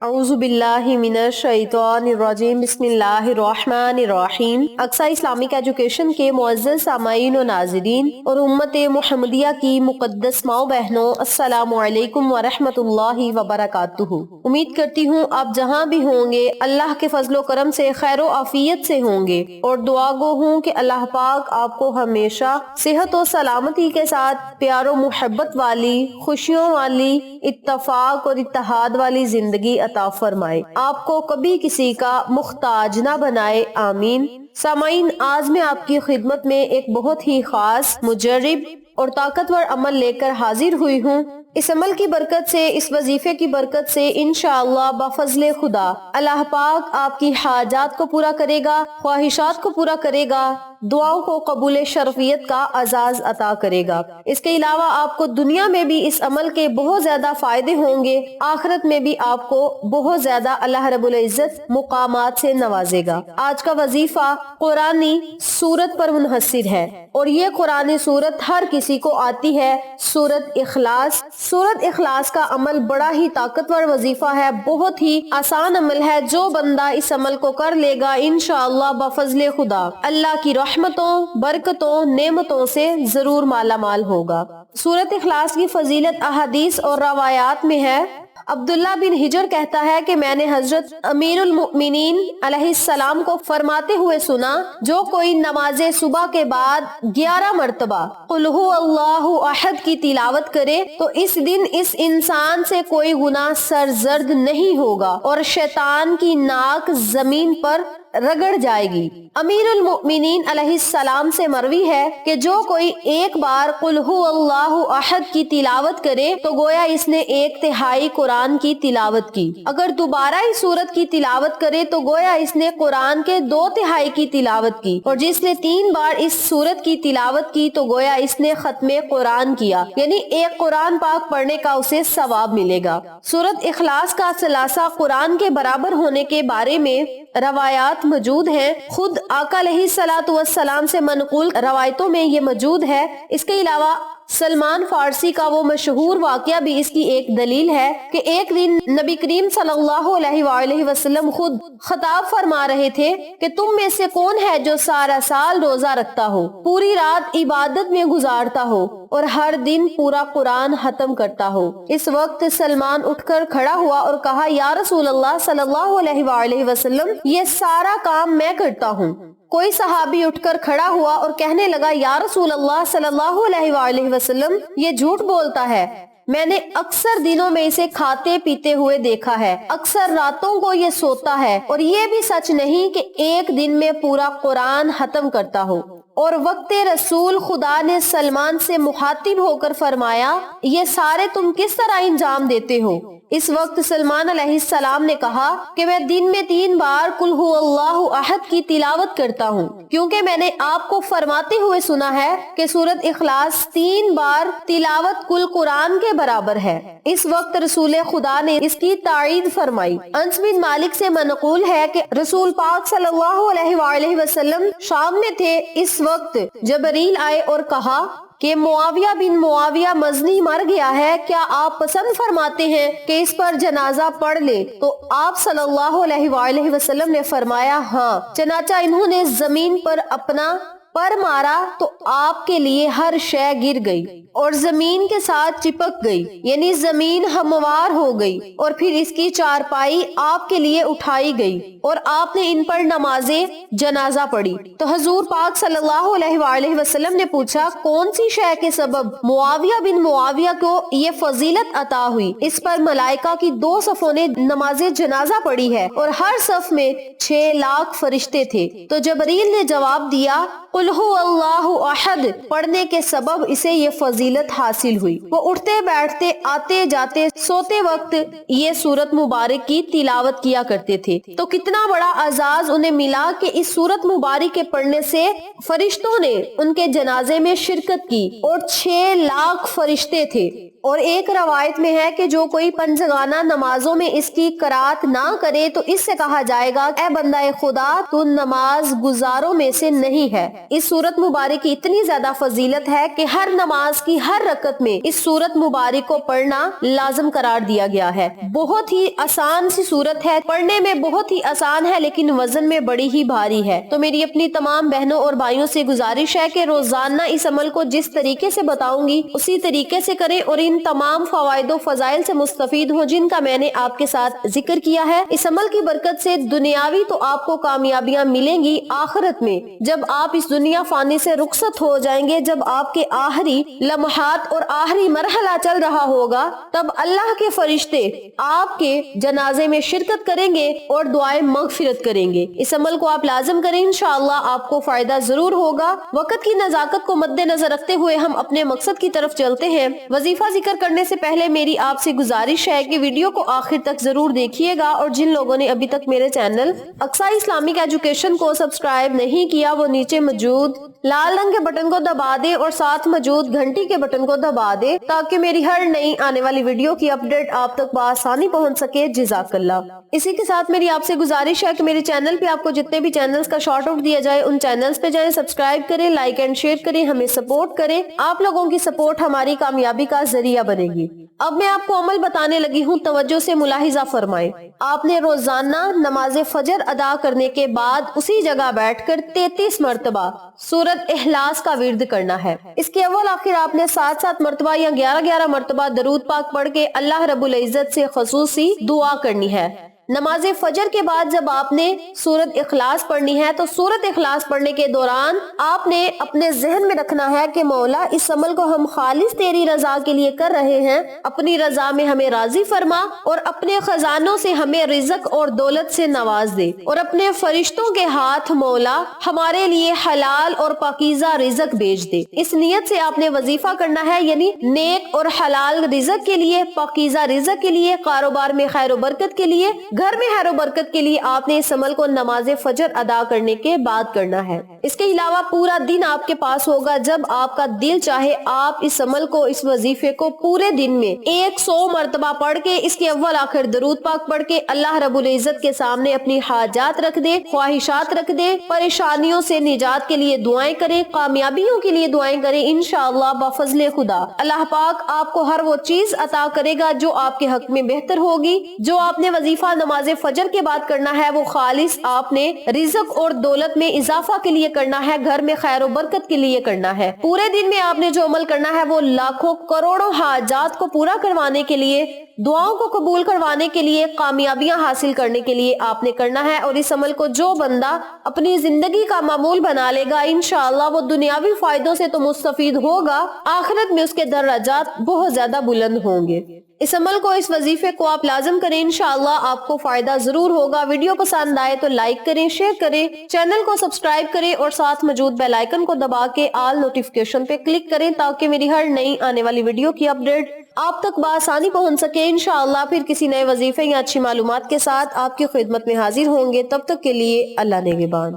अऊज़ु बिल्लाहि मिनश शैतानिर रजीम बिस्मिल्लाहिर रहमानिर रहीम। Aqsa Islamic education के मुअज़्ज़ज़ सामाईन व नाज़रीन और उम्मत मुहम्मदिया की मुक़द्दस माओ बहनों, अस्सलामु अलैकुम व रहमतुल्लाहि व बरकातुहू। उम्मीद करती हूँ आप जहाँ भी होंगे अल्लाह के फज़लो करम से खैर व आफियत से होंगे और दुआ गो हूँ कि अल्लाह पाक आपको हमेशा सेहत और सलामती के साथ प्यारो मोहब्बत वाली, खुशियों वाली, इत्तफाक और इत्तेहाद वाली जिंदगी अता फरमाए, आपको कभी किसी का मुख्ताज ना बनाए, आमीन। सामाईन, आज मैं आपकी खिदमत में एक बहुत ही खास, मुजर्रिब और ताकतवर अमल लेकर हाजिर हुई हूँ। इस अमल की बरकत से, इस वजीफे की बरकत से इंशाअल्लाह बफज़ले खुदा अल्लाह पाक आपकी हाजात को पूरा करेगा, ख्वाहिशात को पूरा करेगा, दुआओं को कबूल शरफियत का आजाज अता करेगा। इसके अलावा आपको दुनिया में भी इस अमल के बहुत ज्यादा फायदे होंगे, आखिरत में भी आपको बहुत ज्यादा अल्लाह रब्बुल इज्जत मुकामात से नवाजेगा। आज का वजीफा कुरानी सूरत पर मुनहसिर है और ये कुरानी सूरत हर किसी को आती है, सूरत इखलास। सूरत इखलास का अमल बड़ा ही ताकतवर वजीफा है, बहुत ही आसान अमल है। जो बंदा इस अमल को कर लेगा इंशाअल्लाह बफज़ले खुदा अल्लाह की रहमतों, बरकतों, नेमतों से जरूर माला माल होगा। सूरत इखलास की फजीलत अहादीस और रवायात में है। अब्दुल्ला बिन हिजर कहता है कि मैंने हजरत अमीरुल मुमिनीन अलैहिस्सलाम को फरमाते हुए सुना, जो कोई नमाजे सुबह के बाद 11 मरतबा कुल हु अल्लाहु अहद की तिलावत करे तो इस दिन इस इंसान से कोई गुनाह सरजर्द नहीं होगा और शैतान की नाक जमीन पर रगड़ जाएगी। अमीरुल मुमिनीन अलैहिस्सलाम से मरवी है कि जो कोई एक बार कुल हु अल्लाहु अहद की तिलावत करे तो गोया इसने 1/3 कुरान की तिलावत की। अगर दोबारा इस सूरत की तिलावत करे तो गोया इसने कुरान के 2/3 की तिलावत की, और जिसने 3 बार इस सूरत की तिलावत की तो गोया इसने खत्मे कुरान किया, यानी एक कुरान पाक पढ़ने का उसे सवाब मिलेगा। सूरत इखलास का सलासा कुरान के बराबर होने के बारे में रवायात मौजूद हैं। खुद आका अलैहिस्सलातु वस्सलाम से मनकूल रवायतों में ये मौजूद है। इसके अलावा सलमान फारसी का वो मशहूर वाकया भी इसकी एक दलील है कि एक दिन नबी करीम सल्लल्लाहु अलैहि वसल्लम खुद खिताब फरमा रहे थे कि तुम में से कौन है जो सारा साल रोजा रखता हो, पूरी रात इबादत में गुजारता हो और हर दिन पूरा कुरान खत्म करता हो। इस वक्त सलमान उठकर खड़ा हुआ और कहा, या रसूल अल्लाह सल्लल्लाहु अलैहि वसल्लम, ये सारा काम मैं करता हूँ। कोई सहाबी उठकर खड़ा हुआ और कहने लगा, या रसूल अल्लाह सल्लल्लाहु अलैहि वसल्लम, ये झूठ बोलता है। मैंने अक्सर दिनों में इसे खाते पीते हुए देखा है, अक्सर रातों को ये सोता है, और ये भी सच नहीं कि एक दिन में पूरा कुरान खत्म करता हो। और वक्त रसूल खुदा ने सलमान से मुखातिब होकर फरमाया, ये सारे तुम किस तरह इंजाम देते हो? इस वक्त सलमान अलैहिस्सलाम ने कहा कि मैं दिन में 3 बार कुल हु अल्लाहु अहद की तिलावत करता हूँ, क्योंकि मैंने आपको फरमाते हुए सुना है कि सूरत इखलास 3 बार तिलावत कुल कुरान के बराबर है। इस वक्त रसूल खुदा ने इसकी ताईद फरमाई। अनस बिन मालिक से मनकूल है कि रसूल पाक सल्लल्लाहु अलैहि वसल्लम शाम में थे। इस वक्त जबरील आए और कहा कि मुआविया बिन मुआविया मजनी मर गया है, क्या आप पसंद फरमाते हैं कि इस पर जनाजा पढ़ ले? तो आप सल्लल्लाहु अलैहि वसल्लम ने फरमाया, हाँ। चनाचा इन्होंने जमीन पर अपना पर मारा तो आपके लिए हर शय गिर गई और जमीन के साथ चिपक गई, यानी जमीन हमवार हो गई, और फिर इसकी चारपाई आपके लिए उठाई गई और आपने इन पर नमाजे जनाजा पढ़ी। तो हजूर पाक सल्लल्लाहु अलैहि वसल्लम ने पूछा, कौन सी शय के सबब मुआविया बिन मुआविया को ये फजीलत अता हुई? इस पर मलाइका की 2 सफों ने नमाजे जनाजा पढ़ी है और हर सफ में 6 लाख फरिश्ते थे। तो जबरील ने जवाब दिया, कुल हु अल्लाहु अहद पढ़ने के सबब इसे ये फजीलत हासिल हुई। वो उठते बैठते, आते जाते, सोते वक्त ये सूरत मुबारक की तिलावत किया करते थे। तो कितना बड़ा अजाज उन्हें मिला कि इस सूरत मुबारक के पढ़ने से फरिश्तों ने उनके जनाजे में शिरकत की और 6 लाख फरिश्ते थे اور ایک روایت میں ہے کہ جو کوئی پنجگانہ نمازوں میں اس کی قرات نہ کرے تو اس سے کہا جائے گا اے بندہ خدا تو نماز گزاروں میں سے نہیں ہے۔ اس سورت مبارک کی اتنی زیادہ فضیلت ہے کہ ہر نماز کی ہر رکعت میں اس سورت مبارک کو پڑھنا لازم قرار دیا گیا ہے۔ بہت ہی آسان سی سورت ہے، پڑھنے میں بہت ہی آسان ہے لیکن وزن میں بڑی ہی بھاری ہے۔ تو میری اپنی تمام بہنوں اور بھائیوں سے گزارش ہے کہ روزانہ اس عمل کو جس طریقے سے بتاؤں گی اسی طریقے سے کریں اور ان تمام فوائد و فضائل سے مستفید ہوں جن کا میں نے آپ کے ساتھ ذکر کیا ہے۔ اس عمل کی برکت سے دنیاوی تو آپ کو کامیابیاں ملیں گی، آخرت میں جب آپ اس دنیا فانی سے رخصت ہو جائیں گے، جب آپ کے آخری لمحات اور آخری مرحلہ چل رہا ہوگا، تب اللہ کے فرشتے آپ کے جنازے میں شرکت کریں گے اور دعائیں مغفرت کریں گے۔ اس عمل کو آپ لازم کریں، انشاءاللہ آپ کو فائدہ ضرور ہوگا۔ وقت کی نزاکت کو مد نظر رکھتے ہوئے ہم اپنے مقصد کی طرف چلتے ہیں۔ وظیفہ ذکر کرنے سے پہلے میری آپ سے گزارش ہے کہ ویڈیو کو آخر تک ضرور دیکھیے گا، اور جن لوگوں نے ابھی تک میرے چینل اقصی اسلامک ایجوکیشن کو سبسکرائب نہیں کیا وہ نیچے موجود لال رنگ کے بٹن کو دبا دے اور ساتھ موجود گھنٹی کے بٹن کو دبا دے تاکہ میری ہر نئی آنے والی ویڈیو کی اپڈیٹ آپ تک بآسانی پہنچ سکے۔ جزاک اللہ۔ اسی کے ساتھ میری آپ سے گزارش ہے کہ میرے چینل پہ آپ کو جتنے بھی چینلز کا شارٹ آؤٹ دیا جائے ان چینلز پہ جائیں، سبسکرائب کریں، لائک اینڈ شیئر کریں، ہمیں سپورٹ کریں۔ آپ لوگوں کی سپورٹ ہماری کامیابی کا ذریعہ بنے گی۔ اب میں آپ کو عمل بتانے لگی ہوں، توجہ سے ملاحظہ فرمائیں۔ آپ نے روزانہ نماز فجر ادا کرنے کے بعد اسی جگہ بیٹھ کر 33 مرتبہ سورت اخلاص کا ورد کرنا ہے۔ اس کے اول آخر آپ نے 7 مرتبہ یا 11 مرتبہ درود پاک پڑھ کے اللہ رب العزت سے خصوصی دعا کرنی ہے۔ نماز فجر کے بعد جب آپ نے سورت اخلاص پڑھنی ہے تو سورت اخلاص پڑھنے کے دوران آپ نے اپنے ذہن میں رکھنا ہے کہ مولا اس عمل کو ہم خالص تیری رضا کے لیے کر رہے ہیں، اپنی رضا میں ہمیں راضی فرما اور اپنے خزانوں سے ہمیں رزق اور دولت سے نواز دے، اور اپنے فرشتوں کے ہاتھ مولا ہمارے لیے حلال اور پاکیزہ رزق بھیج دے۔ اس نیت سے آپ نے وظیفہ کرنا ہے، یعنی نیک اور حلال رزق کے لیے، پاکیزہ رزق کے لیے، کاروبار میں خیر و برکت کے لیے، گھر میں خیر و برکت کے لیے آپ نے اس عمل کو نماز فجر ادا کرنے کے بعد کرنا ہے۔ اس کے علاوہ پورا دن آپ کے پاس ہوگا، جب آپ کا دل چاہے آپ اس عمل کو، اس وظیفے کو پورے دن میں 100 مرتبہ پڑھ کے اس کے اول آخر درود پاک پڑھ کے اللہ رب العزت کے سامنے اپنی حاجات رکھ دے، خواہشات رکھ دے، پریشانیوں سے نجات کے لیے دعائیں کریں، کامیابیوں کے لیے دعائیں کریں۔ انشاءاللہ بفضل خدا اللہ پاک آپ کو ہر وہ چیز عطا کرے گا جو آپ کے حق میں بہتر ہوگی۔ جو آپ نے وظیفہ نماز فجر کے بعد کرنا ہے وہ خالص آپ نے رزق اور دولت میں اضافہ کے لیے کرنا ہے، گھر میں خیر و برکت کے لیے کرنا ہے۔ پورے دن میں آپ نے جو عمل کرنا ہے وہ لاکھوں کروڑوں حاجات کو پورا کروانے کے لیے، دعاؤں کو قبول کروانے کے لیے، کامیابیاں حاصل کرنے کے لیے آپ نے کرنا ہے۔ اور اس عمل کو جو بندہ اپنی زندگی کا معمول بنا لے گا انشاءاللہ وہ دنیاوی فائدوں سے تو مستفید ہوگا، آخرت میں اس کے درجات بہت زیادہ بلند ہوں گے۔ اس عمل کو، اس وظیفے کو آپ لازم کریں، انشاءاللہ آپ کو فائدہ ضرور ہوگا۔ ویڈیو پسند آئے تو لائک کریں، شیئر کریں، چینل کو سبسکرائب کریں اور ساتھ موجود بیل آئیکن کو دبا کے آل نوٹیفیکیشن پہ کلک کریں تاکہ میری ہر نئی آنے والی ویڈیو کی اپڈیٹ آپ تک بآسانی پہنچ سکے۔ انشاءاللہ پھر کسی نئے وظیفے یا اچھی معلومات کے ساتھ آپ کی خدمت میں حاضر ہوں گے۔ تب تک کے لیے اللہ نگہبان۔